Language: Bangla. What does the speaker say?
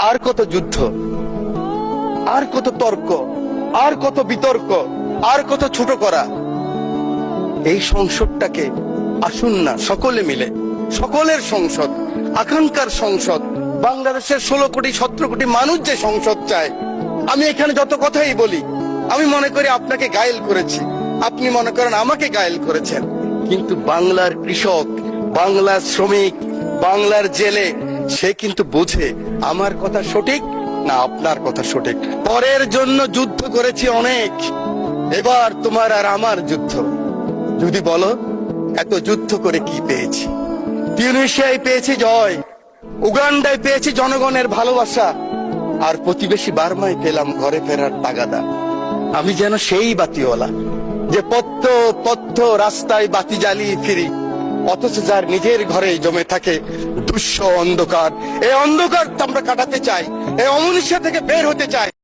আর কত যুদ্ধ, আর কত তর্ক, আর কত বিতর্ক, আর কত ছোট করা। এই সংসদটাকে আসুন না সকলে মিলে, সকলের সংসদ, আকাঙ্ক্ষার সংসদ, বাংলাদেশের 16 কোটি 17 কোটি মানুষ যে সংসদ চায়। আমি এখানে যত কথাই বলি, আমি মনে করি আপনাকে ঘায়েল করেছি, আপনি মনে করেন আমাকে ঘায়েল করেছেন, কিন্তু বাংলার কৃষক, বাংলার শ্রমিক, বাংলার জেলে সে কিন্তু বোঝে আমার কথা সঠিক না আপনার কথা সঠিক। পরের জন্য যুদ্ধ করেছি অনেক, এবার তোমার আর আমার যুদ্ধ। যদি বলো এত যুদ্ধ করে কি পেয়েছি? তিউনিসিয়ায় পেয়েছি জয়, উগান্ডায় পেয়েছি জনগণের ভালোবাসা, আর প্রতিবেশী বার্মায় পেলাম ঘরে ফেরার তাগাদা। আমি যেন সেই বাতিওয়ালা যে পত্ত পত্ত রাস্তায় বাতি জ্বালিয়ে ফিরি, অথচ যার নিজের ঘরে জমে থাকে দুঃস্ব অন্ধকার। এই অন্ধকার আমরা কাটাতে চাই, এই অমনুষ্য থেকে বের হতে চাই।